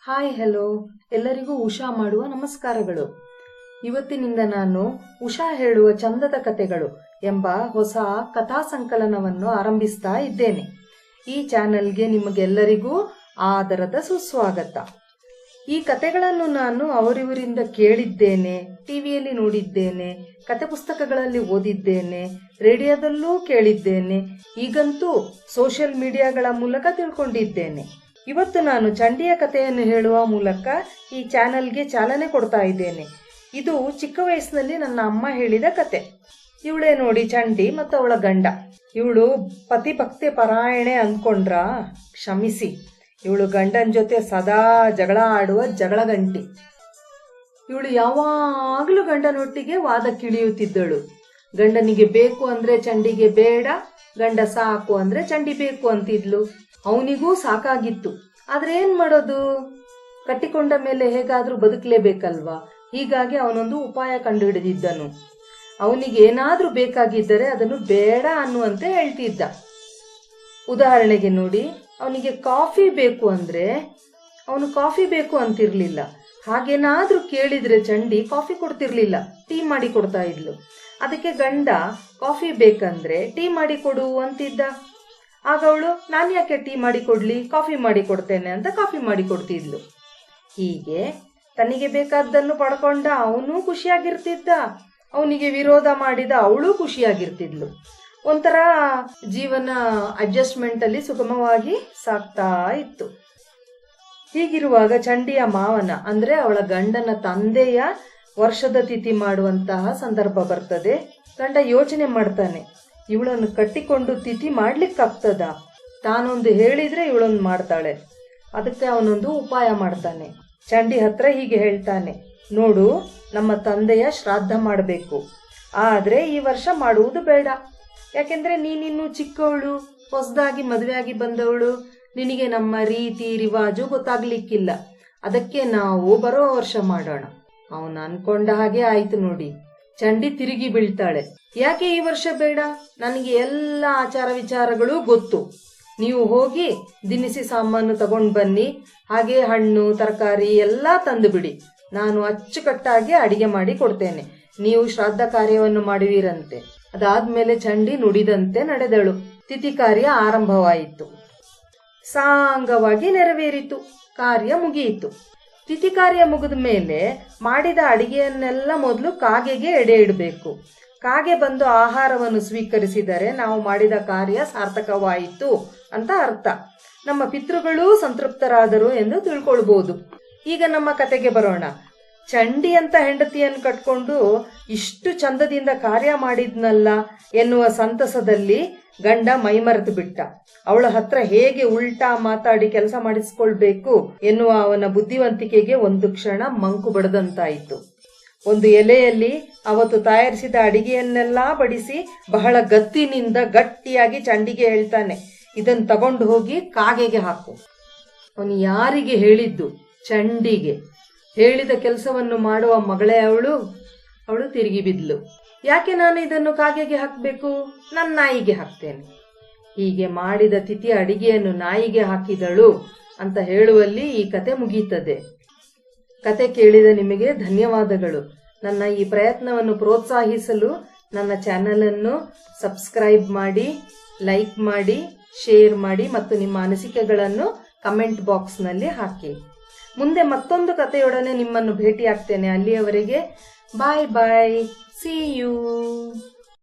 Hi hello ಎಲ್ಲರಿಗೂ ಉಷಾ ಮಾಡುವ ನಮಸ್ಕಾರಗಳು. ಇವತ್ತಿನಿಂದ ನಾನು ಉಷಾ ಹೇಳುವ ಚಂದದ ಕಥೆಗಳು ಎಂಬ ಹೊಸ ಕಥಾ ಸಂಕಲನವನ್ನು ಆರಂಭಿಸ್ತಾ ಇದ್ದೇನೆ. ಈ ಚಾನೆಲ್ಗೆ ನಿಮಗೆಲ್ಲರಿಗೂ ಆದರದ ಸುಸ್ವಾಗತ. ಈ ಕಥೆಗಳನ್ನು ನಾನು ಅವರಿವರಿಂದ ಕೇಳಿದ್ದೇನೆ, ಟಿವಿಯಲ್ಲಿ ನೋಡಿದ್ದೇನೆ, ಕತೆ ಪುಸ್ತಕಗಳಲ್ಲಿ ಓದಿದ್ದೇನೆ, ರೇಡಿಯೋದಲ್ಲೂ ಕೇಳಿದ್ದೇನೆ, ಈಗಂತೂ ಸೋಷಿಯಲ್ ಮೀಡಿಯಾಗಳ ಮೂಲಕ ತಿಳ್ಕೊಂಡಿದ್ದೇನೆ. ಇವತ್ತು ನಾನು ಚಂಡಿಯ ಕಥೆಯನ್ನು ಹೇಳುವ ಮೂಲಕ ಈ ಚಾನೆಲ್ಗೆ ಚಾಲನೆ ಕೊಡ್ತಾ ಇದ್ದೇನೆ. ಇದು ಚಿಕ್ಕ ವಯಸ್ಸಿನಲ್ಲಿ ನನ್ನ ಅಮ್ಮ ಹೇಳಿದ ಕತೆ. ಇವಳೇ ನೋಡಿ ಚಂಡಿ ಮತ್ತು ಅವಳ ಗಂಡ. ಇವಳು ಪತಿಭಕ್ತಿ ಪರಾಯಣೆ ಅಂದ್ಕೊಂಡ್ರ ಕ್ಷಮಿಸಿ, ಇವಳು ಗಂಡನ ಜೊತೆ ಸದಾ ಜಗಳ ಆಡುವ ಜಗಳ ಗಂಟಿ. ಇವಳು ಯಾವಾಗಲೂ ಗಂಡನೊಟ್ಟಿಗೆ ವಾದಕ್ಕಿಳಿಯುತ್ತಿದ್ದಳು. ಗಂಡನಿಗೆ ಬೇಕು ಅಂದ್ರೆ ಚಂಡಿಗೆ ಬೇಡ, ಗಂಡ ಸಾಕು ಅಂದ್ರೆ ಚಂಡಿ ಬೇಕು ಅಂತಿದ್ಲು. ಅವನಿಗೂ ಸಾಕಾಗಿತ್ತು. ಆದ್ರೆ ಏನ್ ಮಾಡೋದು, ಕಟ್ಟಿಕೊಂಡ ಮೇಲೆ ಹೇಗಾದ್ರೂ ಬದುಕಲೇಬೇಕಲ್ವಾ. ಹೀಗಾಗಿ ಅವನೊಂದು ಉಪಾಯ ಕಂಡುಹಿಡಿದಿದ್ದನು. ಅವನಿಗೆ ಏನಾದ್ರೂ ಬೇಕಾಗಿದ್ದರೆ ಅದನ್ನು ಬೇಡ ಅನ್ನುವಂತೆ ಹೇಳ್ತಿದ್ದ. ಉದಾಹರಣೆಗೆ ನೋಡಿ, ಅವನಿಗೆ ಕಾಫಿ ಬೇಕು ಅಂದ್ರೆ ಅವನು ಕಾಫಿ ಬೇಕು ಅಂತಿರ್ಲಿಲ್ಲ. ಹಾಗೇನಾದ್ರೂ ಕೇಳಿದ್ರೆ ಚಂಡಿ ಕಾಫಿ ಕೊಡ್ತಿರ್ಲಿಲ್ಲ, ಟೀ ಮಾಡಿ ಕೊಡ್ತಾ ಇದ್ಲು. ಅದಕ್ಕೆ ಗಂಡ ಕಾಫಿ ಬೇಕಂದ್ರೆ ಟೀ ಮಾಡಿ ಕೊಡು ಅಂತಿದ್ದ. ಆಗ ಅವಳು ನಾನು ಯಾಕೆ ಟೀ ಮಾಡಿ ಕೊಡ್ಲಿ, ಕಾಫಿ ಮಾಡಿ ಕೊಡ್ತೇನೆ ಅಂತ ಕಾಫಿ ಮಾಡಿ ಕೊಡ್ತಿದ್ಲು. ಹೀಗೆ ತನಗೆ ಬೇಕಾದ್ದನ್ನು ಪಡ್ಕೊಂಡ ಅವನು ಖುಷಿಯಾಗಿರ್ತಿದ್ದ, ಅವನಿಗೆ ವಿರೋಧ ಮಾಡಿದ ಅವಳು ಖುಷಿಯಾಗಿರ್ತಿದ್ಲು. ಒಂಥರ ಜೀವನ ಅಡ್ಜಸ್ಟ್ಮೆಂಟ್ ಅಲ್ಲಿ ಸುಗಮವಾಗಿ ಸಾಗ್ತಾ ಇತ್ತು. ಹೀಗಿರುವಾಗ ಚಂಡಿಯ ಮಾವನ ಅಂದ್ರೆ ಅವಳ ಗಂಡನ ತಂದೆಯ ವರ್ಷದ ತಿಥಿ ಮಾಡುವಂತಹ ಸಂದರ್ಭ ಬರ್ತದೆ. ಗಂಡ ಯೋಚನೆ ಮಾಡ್ತಾನೆ, ಇವಳನ್ನು ಕಟ್ಟಿಕೊಂಡು ತಿಥಿ ಮಾಡ್ಲಿಕ್ಕಾಗ್ತದ? ತಾನೊಂದು ಹೇಳಿದ್ರೆ ಇವಳೊಂದು ಮಾಡ್ತಾಳೆ. ಅದಕ್ಕೆ ಅವನೊಂದು ಉಪಾಯ ಮಾಡ್ತಾನೆ. ಚಂಡಿ ಹತ್ರ ಹೀಗೆ ಹೇಳ್ತಾನೆ, ನೋಡು, ನಮ್ಮ ತಂದೆಯ ಶ್ರಾದ್ದ ಮಾಡಬೇಕು, ಆದ್ರೆ ಈ ವರ್ಷ ಮಾಡುವುದು ಬೇಡ. ಯಾಕೆಂದ್ರೆ ನೀನಿನ್ನು ಚಿಕ್ಕವಳು, ಹೊಸದಾಗಿ ಮದುವೆ ಆಗಿ ಬಂದವಳು, ನಿನಗೆ ನಮ್ಮ ರೀತಿ ರಿವಾಜು ಗೊತ್ತಾಗ್ಲಿಕ್ಕಿಲ್ಲ. ಅದಕ್ಕೆ ನಾವು ಬರೋ ವರ್ಷ ಮಾಡೋಣ. ಅವನು ಅನ್ಕೊಂಡ ಹಾಗೆ ಆಯ್ತು ನೋಡಿ. ಚಂಡಿ ತಿರುಗಿ ಬೀಳ್ತಾಳೆ, ಯಾಕೆ ಈ ವರ್ಷ ಬೇಡ? ನನಗೆ ಎಲ್ಲ ಆಚಾರ ವಿಚಾರಗಳು ಗೊತ್ತು. ನೀವು ಹೋಗಿ ದಿನಸಿ ಸಾಮಾನು ತಗೊಂಡ್ ಬನ್ನಿ, ಹಾಗೆ ಹಣ್ಣು ತರಕಾರಿ ಎಲ್ಲಾ ತಂದು ಬಿಡಿ. ನಾನು ಅಚ್ಚುಕಟ್ಟಾಗಿ ಅಡಿಗೆ ಮಾಡಿ ಕೊಡ್ತೇನೆ. ನೀವು ಶ್ರಾದ್ದ ಕಾರ್ಯವನ್ನು ಮಾಡುವಿರಂತೆ. ಅದಾದ್ಮೇಲೆ ಚಂಡಿ ನುಡಿದಂತೆ ನಡೆದಳು. ತಿಥಿ ಕಾರ್ಯ ಆರಂಭವಾಯಿತು. ಸಾಂಗವಾಗಿ ನೆರವೇರಿತು. ಕಾರ್ಯ ಮುಗಿಯಿತು. ತಿಥಿ ಕಾರ್ಯ ಮುಗಿದ ಮೇಲೆ ಮಾಡಿದ ಅಡಿಗೆಯನ್ನೆಲ್ಲ ಮೊದಲು ಕಾಗೆಗೆ ಎಡೆ ಇಡಬೇಕು. ಕಾಗೆ ಬಂದು ಆಹಾರವನ್ನು ಸ್ವೀಕರಿಸಿದರೆ ನಾವು ಮಾಡಿದ ಕಾರ್ಯ ಸಾರ್ಥಕವಾಯಿತು ಅಂತ ಅರ್ಥ. ನಮ್ಮ ಪಿತೃಗಳೂ ಸಂತೃಪ್ತರಾದರು ಎಂದು ತಿಳ್ಕೊಳ್ಬಹುದು. ಈಗ ನಮ್ಮ ಕತೆಗೆ ಬರೋಣ. ಚಂಡಿ ಅಂತ ಹೆಂಡತಿಯನ್ನು ಕಟ್ಕೊಂಡು ಇಷ್ಟು ಚಂದದಿಂದ ಕಾರ್ಯ ಮಾಡಿದ್ನಲ್ಲ ಎನ್ನುವ ಸಂತಸದಲ್ಲಿ ಗಂಡ ಮೈಮರೆತು ಬಿಟ್ಟ. ಅವಳ ಹತ್ರ ಹೇಗೆ ಉಲ್ಟಾ ಮಾತಾಡಿ ಕೆಲಸ ಮಾಡಿಸ್ಕೊಳ್ಬೇಕು ಎನ್ನುವ ಅವನ ಬುದ್ಧಿವಂತಿಕೆಗೆ ಒಂದು ಕ್ಷಣ ಮಂಕು ಬಡದಂತಾಯಿತು. ಒಂದು ಎಲೆಯಲ್ಲಿ ಅವತ್ತು ತಯಾರಿಸಿದ ಅಡಿಗೆಯನ್ನೆಲ್ಲಾ ಬಡಿಸಿ ಬಹಳ ಗತ್ತಿನಿಂದ ಗಟ್ಟಿಯಾಗಿ ಚಂಡಿಗೆ ಹೇಳ್ತಾನೆ, ಇದನ್ನು ತಗೊಂಡು ಹೋಗಿ ಕಾಗೆಗೆ ಹಾಕು. ಅವನು ಯಾರಿಗೆ ಹೇಳಿದ್ದು? ಚಂಡಿಗೆ. ಹೇಳಿದ ಕೆಲಸವನ್ನು ಮಾಡುವ ಮಗಳೇ ಅವಳು ತಿರುಗಿ ಬಿದ್ಲು. ಯಾಕೆ ನಾನು ಇದನ್ನು ಕಾಗೆಗೆ ಹಾಕ್ಬೇಕು? ನನ್ನ ನಾಯಿಗೆ ಹಾಕ್ತೇನೆ. ಹೀಗೆ ಮಾಡಿದ ತಿಥಿ ಅಡಿಗೆಯನ್ನು ನಾಯಿಗೆ ಹಾಕಿದಳು ಅಂತ ಹೇಳುವಲ್ಲಿ ಈ ಕತೆ ಮುಗೀತದೆ. ಕತೆ ಕೇಳಿದ ನಿಮಗೆ ಧನ್ಯವಾದಗಳು. ನನ್ನ ಈ ಪ್ರಯತ್ನವನ್ನು ಪ್ರೋತ್ಸಾಹಿಸಲು ನನ್ನ ಚಾನೆಲ್ ಅನ್ನು ಸಬ್ಸ್ಕ್ರೈಬ್ ಮಾಡಿ, ಲೈಕ್ ಮಾಡಿ, ಶೇರ್ ಮಾಡಿ ಮತ್ತು ನಿಮ್ಮ ಅನಿಸಿಕೆಗಳನ್ನು ಕಮೆಂಟ್ ಬಾಕ್ಸ್ ನಲ್ಲಿ ಹಾಕಿ. ಮುಂದೆ ಮತ್ತೊಂದು ಕಥೆಯೊಡನೆ ನಿಮ್ಮನ್ನು ಭೇಟಿಯಾಗ್ತೇನೆ. ಅಲ್ಲಿಯವರೆಗೆ ಬಾಯ್ ಬಾಯ್, ಸಿ ಯು.